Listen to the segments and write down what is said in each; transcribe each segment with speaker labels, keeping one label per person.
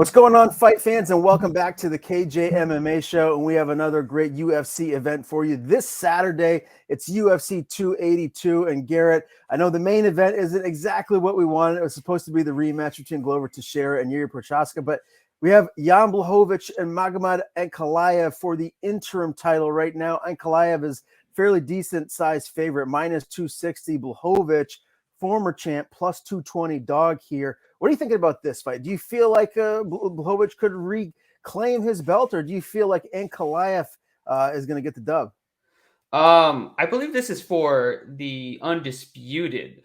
Speaker 1: What's going on, fight fans, and welcome back to the KJ MMA show. And we have another great UFC event for you this Saturday. It's UFC 282. And Garrett, I know the main event isn't exactly what we wanted. It was supposed to be the rematch between Glover Teixeira and Yuri Prochazka, but we have Jan Blachowicz and Magomed Ankalaev for the interim title right now. Ankalaev is fairly decent sized favorite, minus 260. Blachowicz, former champ, plus 220 dog here. What are you thinking about this fight? Do you feel like Blachowicz could reclaim his belt, or do you feel like Ankalaev is going to get the dub?
Speaker 2: I believe this is for the undisputed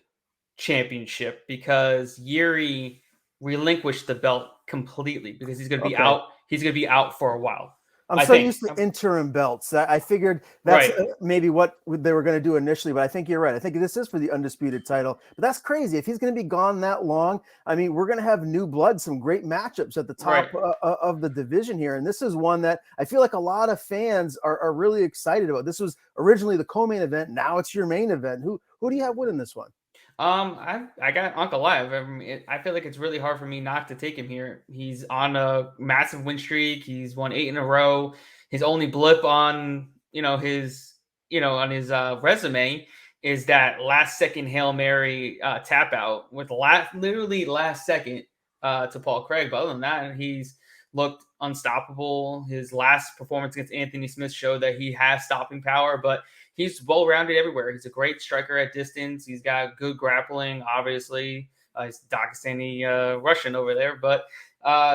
Speaker 2: championship because Yuri relinquished the belt completely because he's going to be out. He's going to be out for a while.
Speaker 1: I'm so used to interim belts. I figured that's maybe what they were going to do initially, but I think you're right. I think this is for the undisputed title, but that's crazy. If he's going to be gone that long, I mean, we're going to have new blood, some great matchups at the top of the division here. And this is one that I feel like a lot of fans are really excited about. This was originally the co-main event. Now it's your main event. Who do you have winning this one?
Speaker 2: I got Ankalaev. I feel like it's really hard for me not to take him here. He's on a massive win streak. He's won 8 in a row. His only blip on his resume is that last second Hail Mary tap out with literally last second to Paul Craig. But other than that, he's looked unstoppable. His last performance against Anthony Smith showed that he has stopping power, but he's well-rounded everywhere. He's a great striker at distance. He's got good grappling, obviously. He's Dagestani Russian over there, but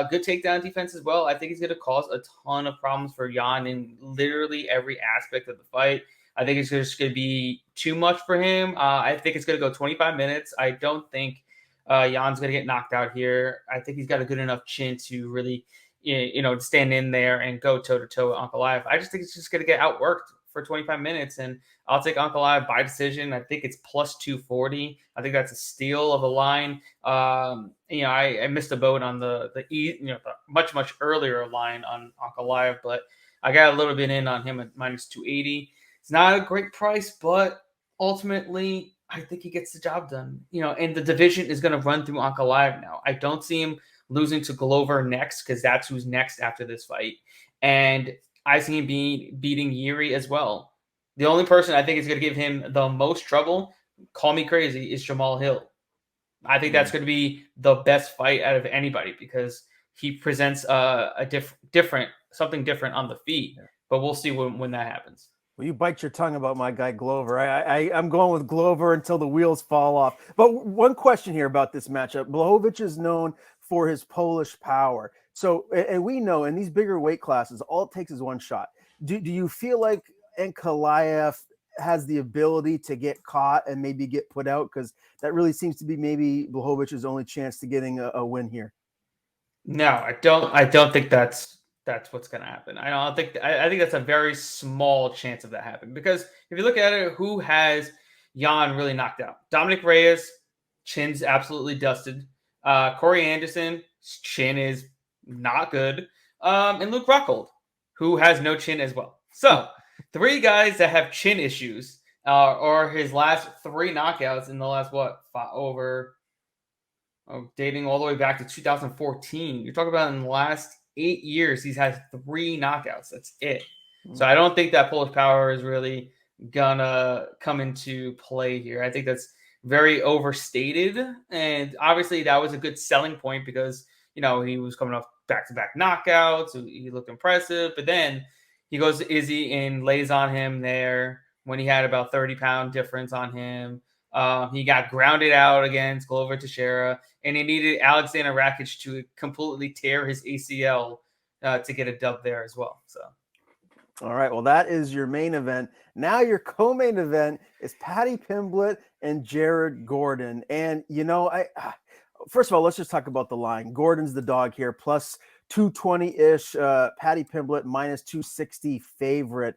Speaker 2: good takedown defense as well. I think he's going to cause a ton of problems for Jan in literally every aspect of the fight. I think it's just going to be too much for him. I think it's going to go 25 minutes. I don't think Jan's going to get knocked out here. I think he's got a good enough chin to really stand in there and go toe-to-toe with Ankalaev. I just think it's just going to get outworked for 25 minutes, and I'll take Ankalaev by decision. I think it's plus 240. I think that's a steal of a line. I missed a boat on the much earlier line on Ankalaev, but I got a little bit in on him at minus 280. It's not a great price, but ultimately I think he gets the job done. And the division is going to run through Ankalaev now. I don't see him losing to Glover next because that's who's next after this fight. And I see him beating Yuri as well. The only person I think is going to give him the most trouble, call me crazy, is Jamal Hill. I think that's going to be the best fight out of anybody because he presents something different on the feet. But we'll see when that happens.
Speaker 1: Well, you bite your tongue about my guy Glover. I'm going with Glover until the wheels fall off. But one question here about this matchup. Blachowicz is known for his Polish power. So, and we know in these bigger weight classes, all it takes is one shot. Do you feel like Ankalaev has the ability to get caught and maybe get put out? Because that really seems to be maybe Blachowicz's only chance to getting a win here.
Speaker 2: No, I don't think that's what's going to happen. I think that's a very small chance of that happening because if you look at it, who has Jan really knocked out? Dominic Reyes, chin's absolutely dusted. Corey Anderson, chin is not good. And Luke Rockhold, who has no chin as well. So 3 guys that have chin issues are his last 3 knockouts in the last dating all the way back to 2014. You're talking about in the last 8 years, he's had 3 knockouts. That's it. So I don't think that Polish power is really gonna come into play here. I think that's very overstated. And obviously that was a good selling point because, he was coming off back-to-back knockouts. So he looked impressive. But then he goes to Izzy and lays on him there when he had about 30-pound difference on him. He got grounded out against Glover Teixeira, and he needed Alexander Rakic to completely tear his ACL to get a dub there as well. So,
Speaker 1: all right, well, that is your main event. Now your co-main event is Paddy Pimblett and Jared Gordon. And, first of all, let's just talk about the line. Gordon's the dog here, plus 220-ish. Paddy Pimblett, minus 260 favorite.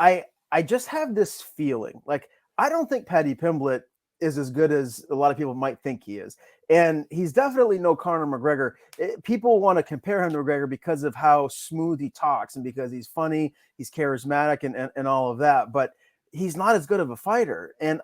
Speaker 1: I just have this feeling like I don't think Paddy Pimblett is as good as a lot of people might think he is. And he's definitely no Conor McGregor. People want to compare him to McGregor because of how smooth he talks and because he's funny, he's charismatic and all of that. But he's not as good of a fighter. And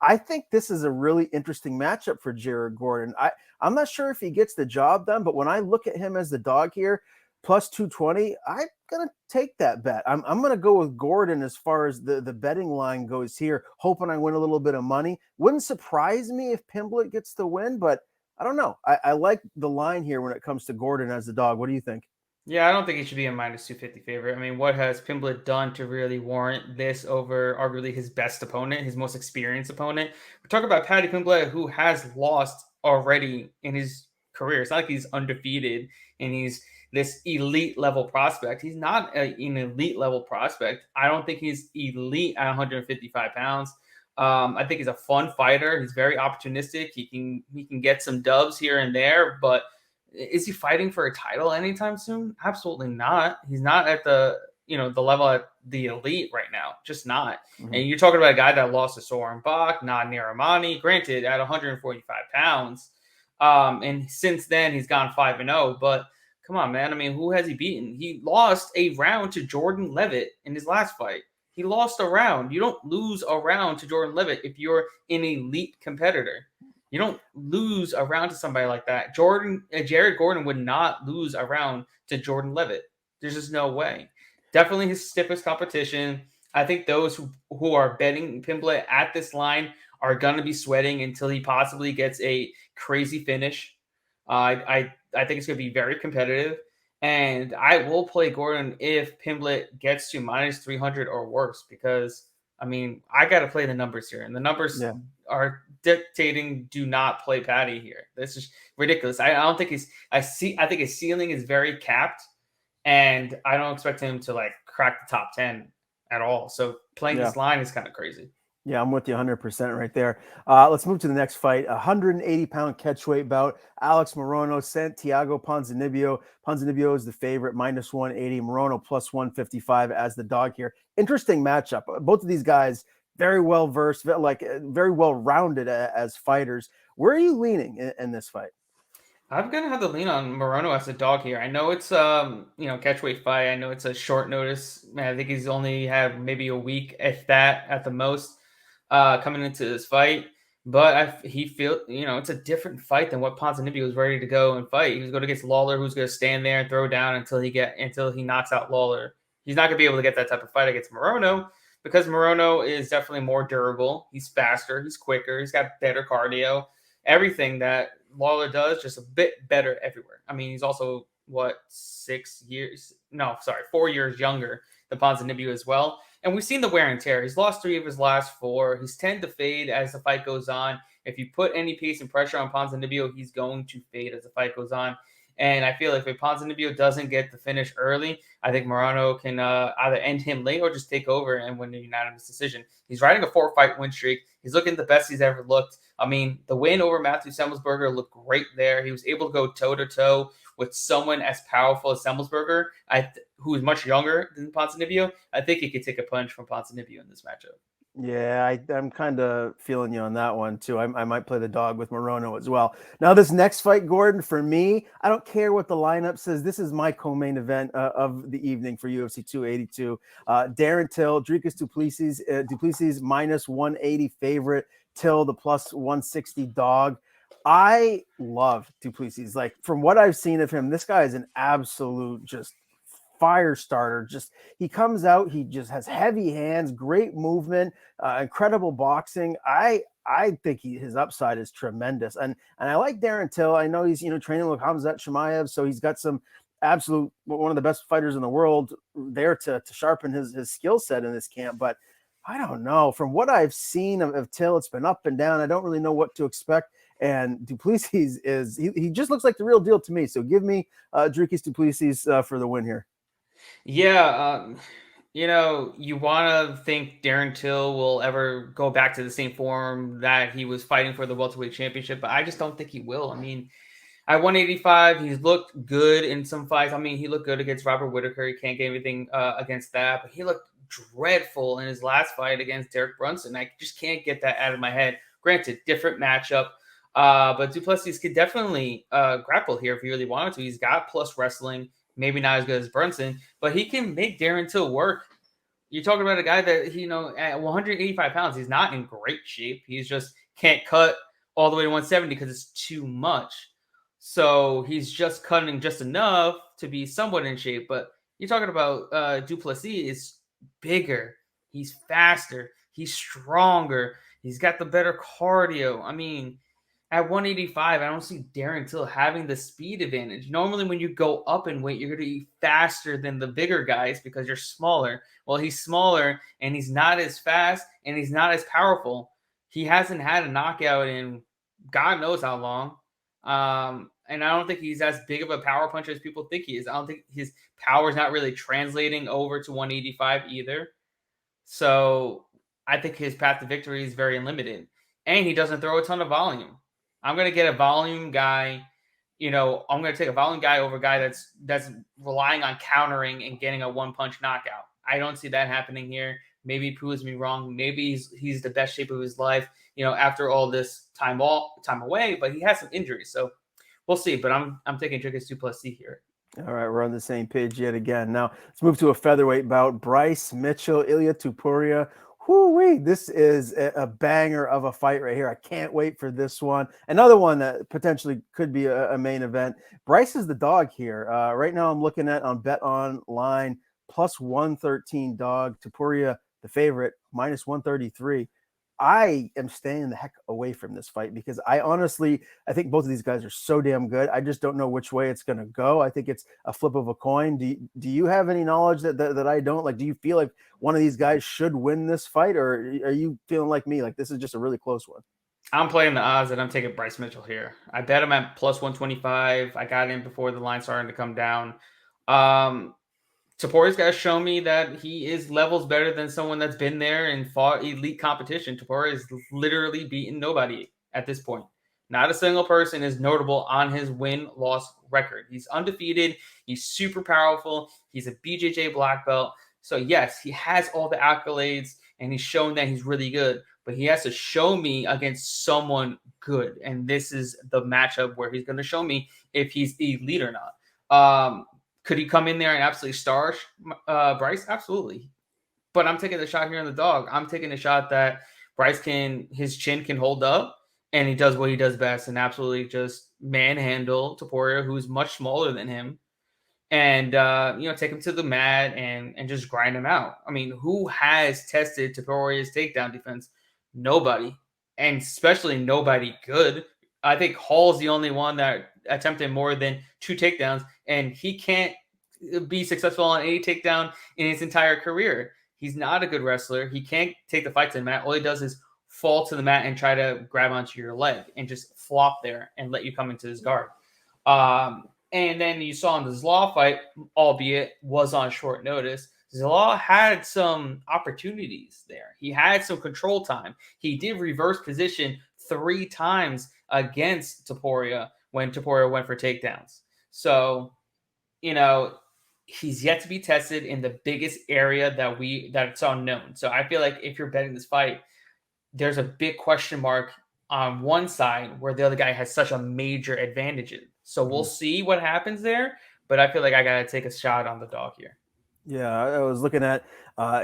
Speaker 1: I think this is a really interesting matchup for Jared Gordon. I'm not sure if he gets the job done, but when I look at him as the dog here, plus 220, I'm going to take that bet. I'm going to go with Gordon as far as the betting line goes here, hoping I win a little bit of money. Wouldn't surprise me if Pimblett gets the win, but I don't know. I like the line here when it comes to Gordon as the dog. What do you think?
Speaker 2: Yeah, I don't think he should be a minus 250 favorite. I mean, what has Pimblett done to really warrant this over arguably his best opponent, his most experienced opponent? We're talking about Paddy Pimblett, who has lost already in his career. It's not like he's undefeated and he's this elite level prospect. He's not an elite level prospect. I don't think he's elite at 155 pounds. I think he's a fun fighter. He's very opportunistic. He can get some dubs here and there, but is he fighting for a title anytime soon? Absolutely not. He's not at the level at the elite right now. Just not.
Speaker 1: Mhm.
Speaker 2: And you're talking about a guy that lost to Soren Bach, not Narimani, granted at 145 pounds. And since then he's gone 5-0. But come on, man. I mean, who has he beaten? He lost a round to Jordan Levitt in his last fight. He lost a round. You don't lose a round to Jordan Levitt if you're an elite competitor. You don't lose a round to somebody like that. Jared Gordon would not lose a round to Jordan Levitt. There's just no way. Definitely his stiffest competition. I think those who are betting Pimblett at this line are going to be sweating until he possibly gets a crazy finish. I think it's going to be very competitive. And I will play Gordon if Pimblett gets to minus 300 or worse, because, I mean, I got to play the numbers here. And the numbers are dictating do not play Paddy here. This is ridiculous. I don't think I think his ceiling is very capped, and I don't expect him to like crack the top 10 at all. So playing this line is kind of crazy.
Speaker 1: Yeah, I'm with you 100% right there. Let's move to the next fight. 180-pound catchweight bout. Alex Morono, Santiago Ponzinibbio. Ponzinibbio is the favorite, minus 180. Morono plus 155 as the dog here. Interesting matchup. Both of these guys very well versed, like very well rounded as fighters. Where are you leaning in this fight?
Speaker 2: I'm gonna have to lean on Morono as a dog here. I know it's catchweight fight. I know it's a short notice. Man, I think he's only had maybe a week, if that, at the most, coming into this fight. But he feel it's a different fight than what Ponzinibbio was ready to go and fight. He was going against Lawler, who's going to stand there and throw down until he knocks out Lawler. He's not going to be able to get that type of fight against Morono, because Morono is definitely more durable. He's faster. He's quicker. He's got better cardio. Everything that Lawler does, just a bit better everywhere. I mean, he's also 4 years younger than Ponzinibbio as well. And we've seen the wear and tear. He's lost 3 of his last 4. He's tend to fade as the fight goes on. If you put any pace and pressure on Ponzinibbio, he's going to fade as the fight goes on. And I feel like if Ponzinibbio doesn't get the finish early, I think Morono can either end him late or just take over and win a unanimous decision. He's riding a 4-fight win streak. He's looking the best he's ever looked. I mean, the win over Matthew Semelsberger looked great there. He was able to go toe-to-toe with someone as powerful as Semelsberger, who is much younger than Ponzinibbio. I think he could take a punch from Ponzinibbio in this matchup.
Speaker 1: Yeah, I'm kind of feeling you on that one too. I might play the dog with Morono as well. Now, this next fight, Gordon, for me, I don't care what the lineup says. This is my co-main event of the evening for UFC 282. Darren Till, Dricus Duplessis minus 180 favorite, Till the plus 160 dog. I love Duplessis. Like, from what I've seen of him, this guy is an absolute just fire starter. Just he comes out, he just has heavy hands, great movement, incredible boxing. I think his upside is tremendous, and I like Darren Till. I know he's training with Khamzat Chimaev, so he's got some absolute one of the best fighters in the world there to sharpen his skill set in this camp. But I don't know, from what I've seen of Till, it's been up and down. I don't really know what to expect. And Duplessis he just looks like the real deal to me. So give me Dricus Duplessis for the win here.
Speaker 2: Yeah, you want to think Darren Till will ever go back to the same form that he was fighting for the welterweight championship, but I just don't think he will. I mean, at 185, he's looked good in some fights. I mean, he looked good against Robert Whittaker. He can't get anything against that, but he looked dreadful in his last fight against Derek Brunson. I just can't get that out of my head. Granted, different matchup, but Duplessis could definitely grapple here if he really wanted to. He's got plus wrestling. Maybe not as good as Brunson, but he can make Darren Till work You're talking about a guy that, at 185 pounds, he's not in great shape. He's just can't cut all the way to 170 because it's too much. So he's just cutting just enough to be somewhat in shape. But you're talking about Duplessis is bigger. He's faster. He's stronger. He's got the better cardio. I mean, at 185, I don't see Darren Till having the speed advantage. Normally, when you go up in weight, you're going to be faster than the bigger guys because you're smaller. Well, he's smaller and he's not as fast and he's not as powerful. He hasn't had a knockout in God knows how long. And I don't think he's as big of a power puncher as people think he is. I don't think his power is not really translating over to 185 either. So I think his path to victory is very limited. And he doesn't throw a ton of volume. I'm going to get a volume guy. I'm going to take a volume guy over a guy that's relying on countering and getting a one-punch knockout. I don't see that happening here. Maybe he proves me wrong. Maybe he's the best shape of his life, after all this time away, but he has some injuries. So we'll see. But I'm taking Dricus Duplessis here.
Speaker 1: All right, we're on the same page yet again. Now let's move to a featherweight bout. Bryce Mitchell, Ilia Topuria. Whoo-wee, this is a banger of a fight right here. I can't wait for this one. Another one that potentially could be a main event. Bryce is the dog here. Right now I'm looking at on Bet Online plus 113 dog. Topuria, the favorite, minus 133. I am staying the heck away from this fight because I think both of these guys are so damn good. I just don't know which way it's going to go. I think it's a flip of a coin. Do you have any knowledge that I don't? Like, do you feel like one of these guys should win this fight, or are you feeling like me? Like, this is just a really close one?
Speaker 2: I'm playing the odds and I'm taking Bryce Mitchell here. I bet him at plus 125. I got in before the line started to come down. Toporia's got to show me that he is levels better than someone that's been there and fought elite competition. Topuria is literally beaten nobody at this point. Not a single person is notable on his win-loss record. He's undefeated. He's super powerful. He's a BJJ black belt. So, yes, he has all the accolades, and he's shown that he's really good. But he has to show me against someone good. And this is the matchup where he's going to show me if he's elite or not. Could he come in there and absolutely star Bryce? Absolutely. But I'm taking the shot here on the dog. I'm taking the shot that Bryce his chin can hold up, and he does what he does best and absolutely just manhandle Topuria, who's much smaller than him, and take him to the mat and just grind him out. I mean, who has tested Topuria's takedown defense? Nobody, and especially nobody good. I think Hall's the only one that attempted more than 2 takedowns, and he can't be successful on any takedown in his entire career. He's not a good wrestler. He can't take the fight to the mat. All he does is fall to the mat and try to grab onto your leg and just flop there and let you come into his guard. And then you saw in the Zlaw fight, albeit was on short notice, Zlaw had some opportunities there. He had some control time. He did reverse position 3 times against Topuria when Topuria went for takedowns. So, he's yet to be tested in the biggest area that's unknown. So I feel like if you're betting this fight, there's a big question mark on one side where the other guy has such a major advantage in. So we'll see what happens there, but I feel like I got to take a shot on the dog here.
Speaker 1: Yeah, I was looking at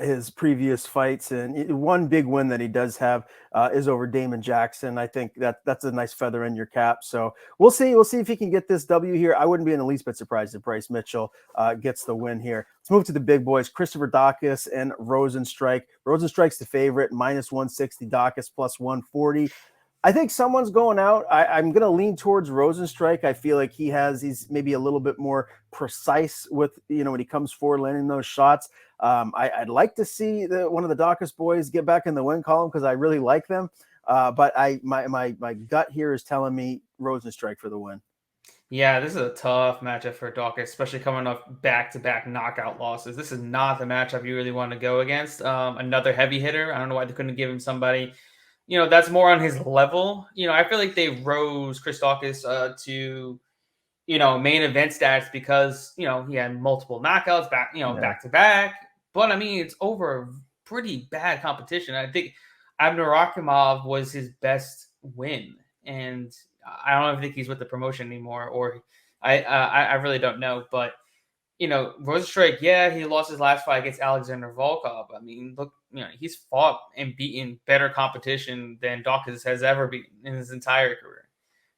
Speaker 1: his previous fights, and one big win that he does have is over Damon Jackson. I think that's a nice feather in your cap. So we'll see. We'll see if he can get this W here. I wouldn't be in the least bit surprised if Bryce Mitchell gets the win here. Let's move to the big boys, Christopher Dawkins and Rosenstrike. Rosenstrike's the favorite, minus 160, Dawkins plus 140. I think someone's going out. I'm going to lean towards Rosenstrike. I feel like he's maybe a little bit more precise with, when he comes forward, landing those shots. I'd like to see one of the Dawkins boys get back in the win column because I really like them. But my gut here is telling me Rosenstrike for the win.
Speaker 2: Yeah, this is a tough matchup for Dawkins, especially coming off back-to-back knockout losses. This is not the matchup you really want to go against. Another heavy hitter. I don't know why they couldn't give him somebody that's more on his level. I feel like they rose Chris Dawkins to, main event stats because, he had multiple knockouts back to back. But I mean, it's over pretty bad competition. I think Abner Rakhimov was his best win. And I don't think he's with the promotion anymore, or I really don't know. But Rosenstrike, he lost his last fight against Alexander Volkov. I mean, look, he's fought and beaten better competition than Dawkins has ever beaten in his entire career.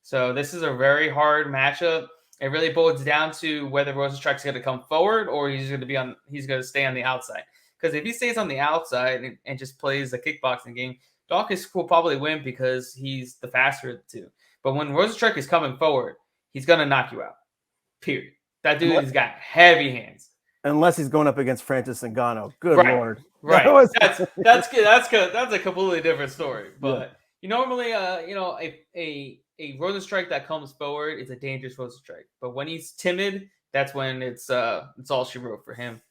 Speaker 2: So this is a very hard matchup. It really boils down to whether Rosenstrike's going to come forward or he's going to stay on the outside. Because if he stays on the outside and just plays the kickboxing game, Dawkins will probably win because he's the faster of the two. But when Rosenstrike is coming forward, he's going to knock you out. Period. That dude has got heavy hands.
Speaker 1: Unless he's going up against Francis Ngannou. Good Lord.
Speaker 2: Right. That's good. That's a completely different story. But normally, a Rosenstrike that comes forward is a dangerous Rosenstrike. But when he's timid, that's when it's all she wrote for him.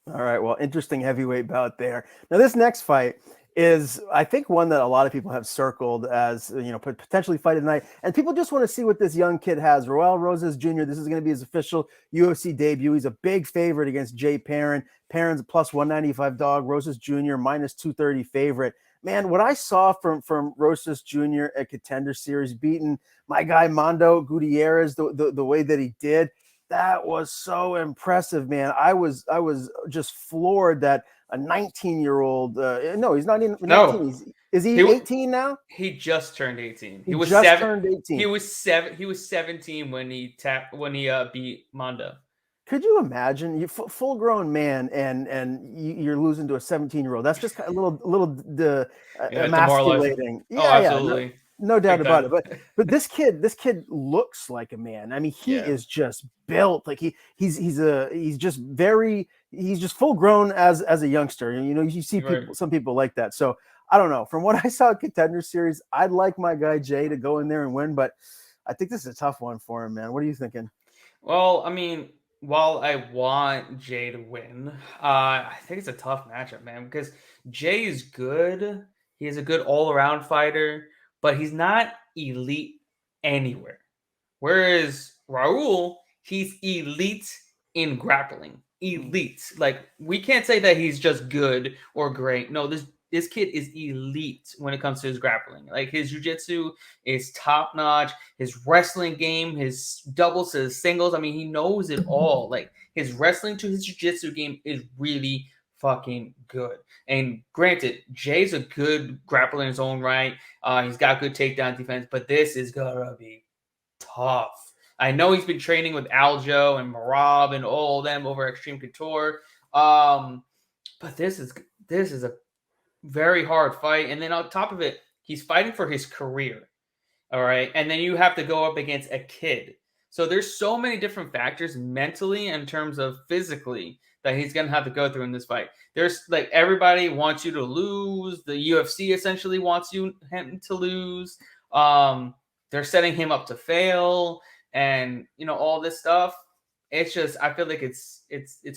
Speaker 1: All right. Well, interesting heavyweight bout there. Now, this next fight is, I think, one that a lot of people have circled as, potentially fight of the night. And people just want to see what this young kid has. Roel Rosas Jr., this is going to be his official UFC debut. He's a big favorite against Jay Perrin. Perrin's a plus 195 dog. Rosas Jr., minus 230 favorite. Man, what I saw from Rosas Jr. at Contender Series, beating my guy Mando Gutierrez the way that he did, that was so impressive, man. I was just floored that a 19-year-old, no, he's not even 19.
Speaker 2: No.
Speaker 1: Is he 18 now?
Speaker 2: He just turned 18.
Speaker 1: He was just turned 18.
Speaker 2: He was 17 when he beat Mando.
Speaker 1: Could you imagine, you full-grown man, and you're losing to a 17-year-old? That's just a little emasculating.
Speaker 2: Absolutely.
Speaker 1: No doubt about it. But this kid looks like a man. I mean, he is just built like he's just full grown as a youngster. You see some people like that. So I don't know. From what I saw at Contender Series, I'd like my guy Jay to go in there and win, but I think this is a tough one for him, man. What are you thinking?
Speaker 2: Well, I mean, while I want Jay to win, I think it's a tough matchup, man, because Jay is good. He is a good all-around fighter, but he's not elite anywhere. Whereas Raul, he's elite in grappling. Elite. Like, we can't say that he's just good or great. No, this kid is elite when it comes to his grappling. Like, his jiu-jitsu is top-notch. His wrestling game, his doubles to his singles, I mean, he knows it all. Like, his wrestling to his jiu-jitsu game is really fucking good. And granted, Jay's a good grappler in his own right. He's got good takedown defense, but this is gonna be tough. I know he's been training with Aljo and Marab and all of them over Extreme Couture. But this is a very hard fight. And then on top of it, he's fighting for his career. All right. And then you have to go up against a kid. So there's so many different factors mentally in terms of physically that he's going to have to go through in this fight. There's like, everybody wants you to lose. The UFC essentially wants him to lose. They're setting him up to fail and, all this stuff. It's just, I feel like it's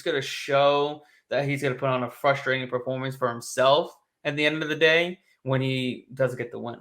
Speaker 2: going to show that he's going to put on a frustrating performance for himself at the end of the day when he does get the win.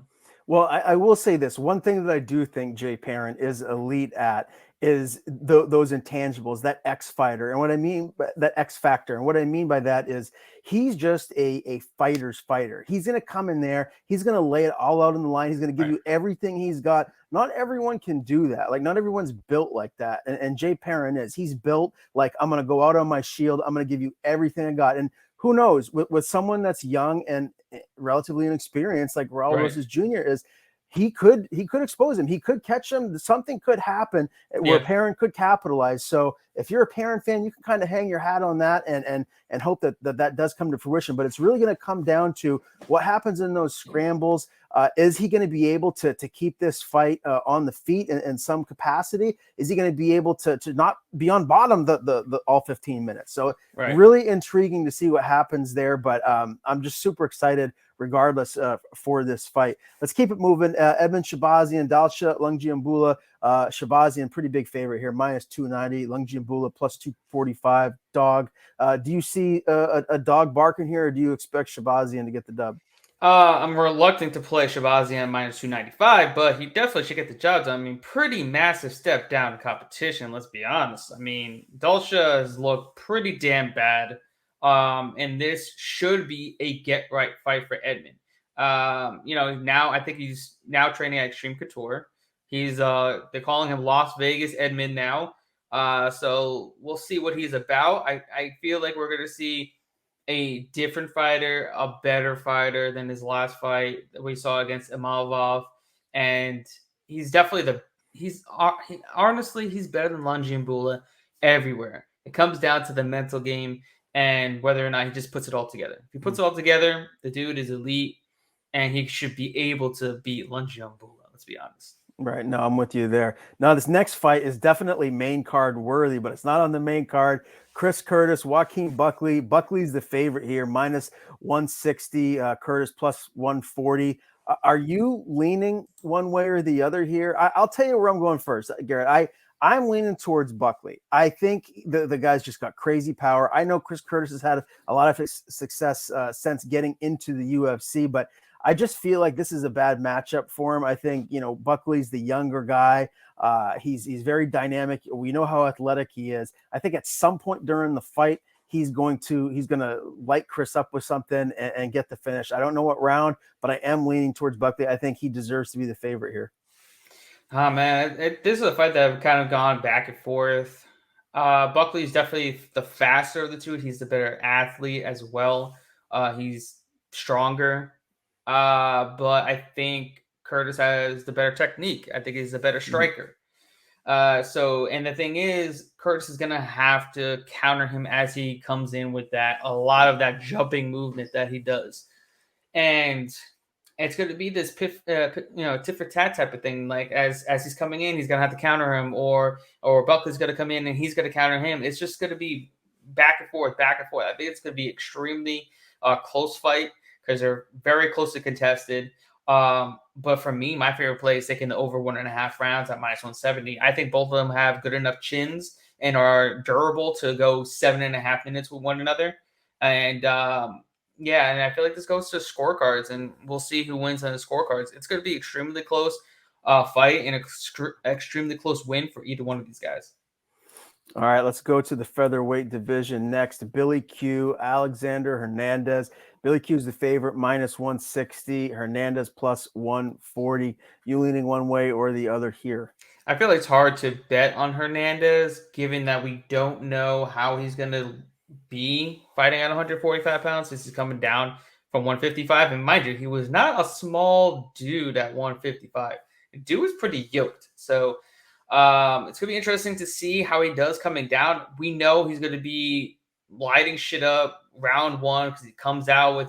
Speaker 1: Well, I will say this. One thing that I do think Jay Perrin is elite at is those intangibles, that X fighter. And what I mean by that X factor, and what I mean by that is he's just a fighter's fighter. He's going to come in there. He's going to lay it all out on the line. He's going to give you everything he's got. Not everyone can do that. Like, not everyone's built like that. And Jay Perrin is. He's built like, I'm going to go out on my shield. I'm going to give you everything I got. And who knows, with someone that's young and relatively inexperienced like Raul Rosas Jr. is, he could expose him. He could catch him. Something could happen where Perrin could capitalize. So if you're a Perrin fan, you can kind of hang your hat on that and hope that does come to fruition. But it's really going to come down to what happens in those scrambles. Is he going to be able to keep this fight on the feet in some capacity? Is he going to be able to not be on bottom the all 15 minutes? So really intriguing to see what happens there. But I'm just super excited regardless for this fight. Let's keep it moving. Edmund Shabazian, Dalcha Lungiambula. Shabazian, pretty big favorite here, minus 290. Lungiambula plus 245 dog. Do you see a dog barking here, or do you expect Shabazian to get the dub?
Speaker 2: I'm reluctant to play Shabazian minus 295, but he definitely should get the job done. I mean, pretty massive step down in competition, let's be honest. I mean, Dalcha has looked pretty damn bad. And this should be a get-right fight for Edmund. Now I think he's now training at Extreme Couture. He's they're calling him Las Vegas Edmund now. So we'll see what he's about. I feel like we're going to see a different fighter, a better fighter than his last fight that we saw against Imavov. And he's definitely honestly, he's better than Lungiambula everywhere. It comes down to the mental game and whether or not he just puts it all together. If he puts it all together, the dude is elite and he should be able to beat Lungiambula, let's be honest.
Speaker 1: Right. No, I'm with you there. Now, this next fight is definitely main card worthy, but it's not on the main card. Chris Curtis, Joaquin Buckley. Buckley's the favorite here, minus 160, Curtis plus 140. Are you leaning one way or the other here? I'll tell you where I'm going first, Garrett. I'm leaning towards Buckley. I think the guy's just got crazy power. I know Chris Curtis has had a lot of success since getting into the UFC, but I just feel like this is a bad matchup for him. I think, Buckley's the younger guy. He's very dynamic. We know how athletic he is. I think at some point during the fight, he's going to light Chris up with something and get the finish. I don't know what round, but I am leaning towards Buckley. I think he deserves to be the favorite here.
Speaker 2: Oh, man, this is a fight that I've kind of gone back and forth. Buckley's definitely the faster of the two. He's the better athlete as well. He's stronger. But I think Curtis has the better technique. I think he's the better striker. And the thing is, Curtis is going to have to counter him as he comes in with a lot of that jumping movement that he does. And it's going to be this tit for tat type of thing. Like as he's coming in, he's going to have to counter him, or Buckley's going to come in and he's going to counter him. It's just going to be back and forth, back and forth. I think it's going to be extremely close fight because they're very closely contested. But for me, my favorite play is taking the over 1.5 rounds at minus 170. I think both of them have good enough chins and are durable to go 7.5 minutes with one another. And and I feel like this goes to scorecards, and we'll see who wins on the scorecards. It's going to be extremely close fight and extremely close win for either one of these guys.
Speaker 1: All right, let's go to the featherweight division next. Billy Q, Alexander Hernandez. Billy Q is the favorite, minus 160. Hernandez plus 140. You leaning one way or the other here?
Speaker 2: I feel like it's hard to bet on Hernandez, given that we don't know how he's going to be fighting at 145 pounds since he's coming down from 155. And mind you, he was not a small dude at 155. The dude was pretty yoked. So it's going to be interesting to see how he does coming down. We know he's going to be lighting shit up round one because he comes out with,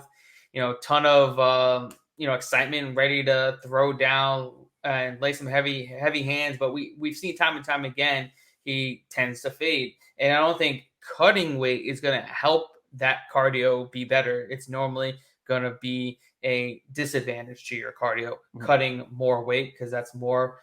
Speaker 2: a ton of, excitement, ready to throw down and lay some heavy hands. But we've seen time and time again, he tends to fade. And I don't think cutting weight is going to help that cardio be better. It's normally going to be a disadvantage to your cardio, cutting more weight, because that's more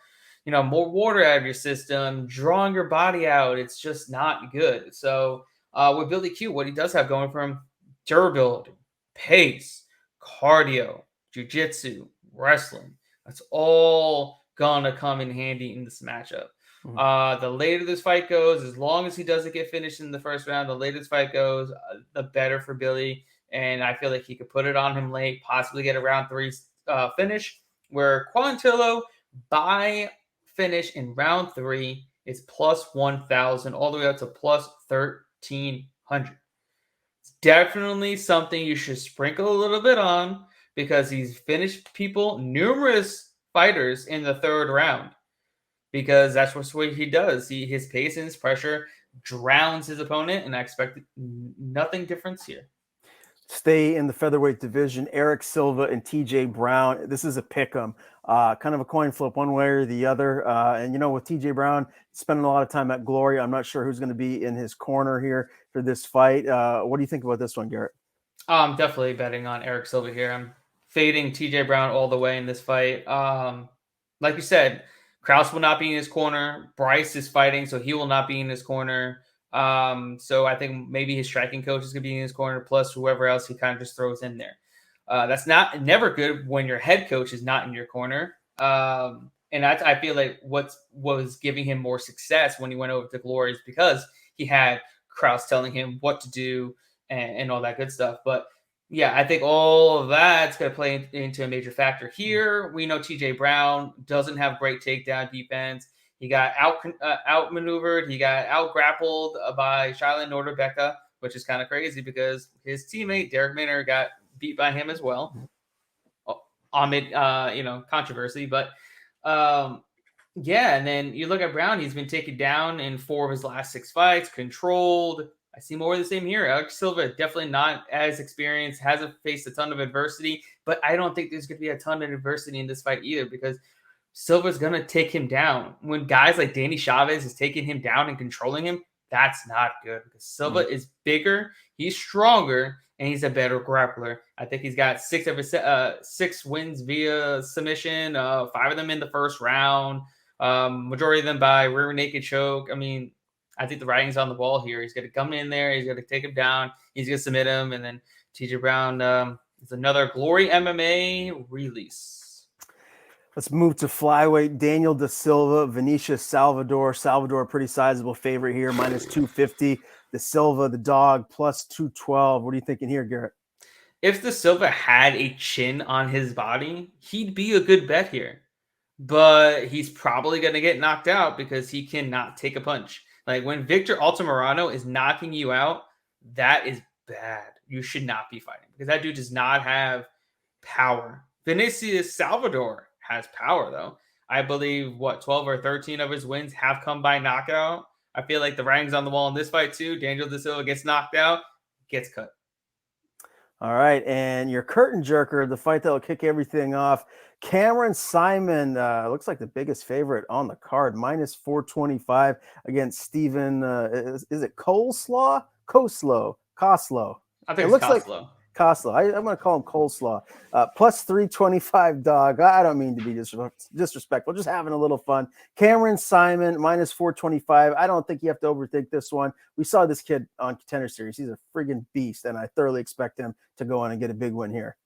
Speaker 2: more water out of your system, drawing your body out. It's just not good. So with Billy Q, what he does have going for him, durability, pace, cardio, jiu-jitsu, wrestling. That's all going to come in handy in this matchup. The later this fight goes, as long as he doesn't get finished in the first round, the later this fight goes, the better for Billy. And I feel like he could put it on him late, possibly get a round 3 finish, where Quarantillo by finish in round 3 is plus 1,000 all the way up to plus 1,300. It's definitely something you should sprinkle a little bit on, because he's finished numerous fighters in the 3rd round, because that's what he does. His pace and his pressure drowns his opponent, and I expect nothing different here.
Speaker 1: Stay in the featherweight division. Eric Silva and TJ Brown. This is a pick 'em, kind of a coin flip one way or the other. And with TJ Brown spending a lot of time at Glory, I'm not sure who's going to be in his corner here for this fight. What do you think about this one, Garrett?
Speaker 2: I'm definitely betting on Eric Silva here. I'm fading TJ Brown all the way in this fight. Like you said, Krause will not be in his corner. Bryce is fighting, so he will not be in his corner. So I think maybe his striking coach is going to be in his corner, plus whoever else he kind of just throws in there. That's never good when your head coach is not in your corner. And I feel like what was giving him more success when he went over to Glory is because he had Krause telling him what to do and all that good stuff. But yeah, I think all of that's going to play into a major factor here. We know TJ Brown doesn't have great takedown defense. He got outmaneuvered. He got outgrappled by Shailin Nordebeka, which is kind of crazy because his teammate Derek Minner got beat by him as well. Amid, controversy, but yeah. And then you look at Brown; he's been taken down in 4 of his last 6 fights, controlled. I see more of the same here. Alex Silva definitely not as experienced, hasn't faced a ton of adversity, but I don't think there's going to be a ton of adversity in this fight either because Silva's going to take him down. When guys like Danny Chavez is taking him down and controlling him, that's not good because Silva is bigger, he's stronger, and he's a better grappler. I think he's got 6 of his 6 wins via submission, 5 of them in the first round, majority of them by rear naked choke. I mean, I think the writing's on the wall here. He's going to come in there, he's going to take him down, he's going to submit him, and then TJ Brown is another Glory MMA release.
Speaker 1: Let's move to flyweight. Daniel Da Silva, Vinicius Salvador. Salvador, pretty sizable favorite here, minus 250. Da Silva, the dog, plus 212. What are you thinking here, Garrett?
Speaker 2: If Da Silva had a chin on his body, he'd be a good bet here. But he's probably going to get knocked out because he cannot take a punch. Like when Victor Altamirano is knocking you out, that is bad. You should not be fighting because that dude does not have power. Vinicius Salvador has power, though. I believe, 12 or 13 of his wins have come by knockout. I feel like the writing's on the wall in this fight, too. Daniel Da Silva gets knocked out, gets cut.
Speaker 1: All right, and your curtain jerker, the fight that will kick everything off, Cameron Simon, looks like the biggest favorite on the card, minus 425 against Stephen, is it Coleslaw? Koslow.
Speaker 2: I think it's Koslow.
Speaker 1: Like Koslow. I'm going to call him Coleslaw. Plus 325 dog. I don't mean to be disrespectful. Just having a little fun. Cameron Simon, minus 425. I don't think you have to overthink this one. We saw this kid on Contender Series. He's a friggin' beast, and I thoroughly expect him to go on and get a big win here.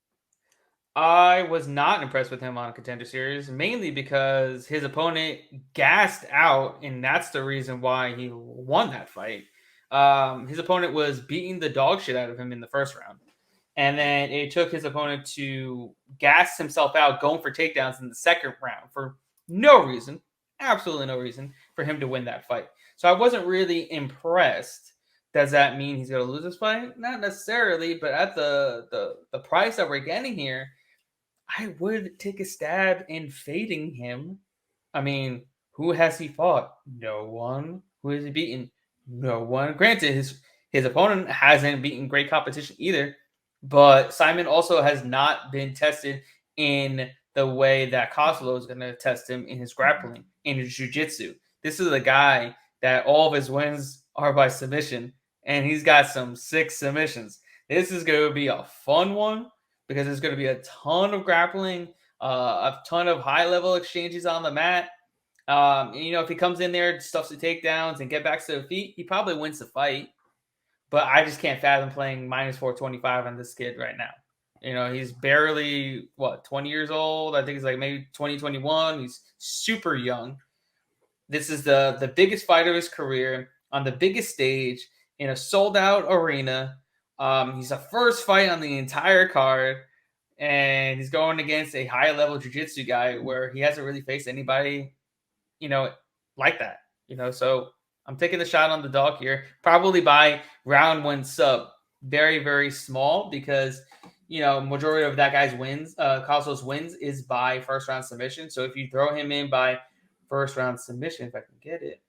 Speaker 2: I was not impressed with him on Contender Series, mainly because his opponent gassed out, and that's the reason why he won that fight. His opponent was beating the dog shit out of him in the first round. And then it took his opponent to gas himself out, going for takedowns in the second round for no reason, absolutely no reason for him to win that fight. So I wasn't really impressed. Does that mean he's going to lose this fight? Not necessarily, but at the price that we're getting here, I would take a stab in fading him. I mean, who has he fought? No one. Who has he beaten? No one. Granted, his opponent hasn't beaten great competition either. But Simon also has not been tested in the way that Koslow is going to test him in his grappling, in his jiu-jitsu. This is a guy that all of his wins are by submission, and he's got some 6 submissions. This is going to be a fun one because there's going to be a ton of grappling, a ton of high-level exchanges on the mat. If he comes in there, stuffs the takedowns, and get back to the feet, he probably wins the fight. But I just can't fathom playing minus 425 on this kid right now. He's barely, 20 years old? I think he's like maybe 2021. He's super young. This is the biggest fight of his career on the biggest stage in a sold-out arena. He's the first fight on the entire card, and he's going against a high-level jiu-jitsu guy where he hasn't really faced anybody, like that. So I'm taking the shot on the dog here, probably by round 1 sub. Very, very small because, majority of that guy's wins, Koslow's wins is by first round submission. So if you throw him in by first round submission, if I can get it,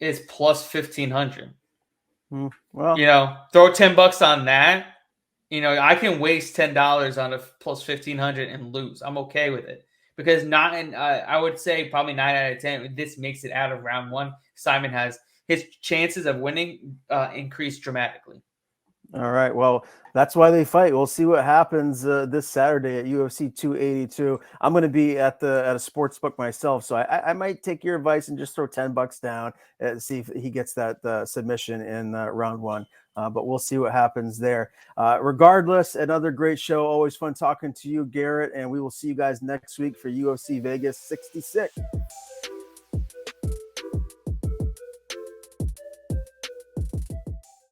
Speaker 2: it's plus 1,500.
Speaker 1: Well,
Speaker 2: throw $10 on that. I can waste $10 on a plus 1,500 and lose. I'm okay with it. Because I would say probably 9 out of 10, this makes it out of round 1. Simon has his chances of winning increased dramatically.
Speaker 1: All right. Well, that's why they fight. We'll see what happens this Saturday at UFC 282. I'm going to be at a sports book myself, so I might take your advice and just throw $10 down and see if he gets that submission in round 1. But we'll see what happens there. Regardless, another great show. Always fun talking to you, Garrett, and we will see you guys next week for UFC Vegas 66.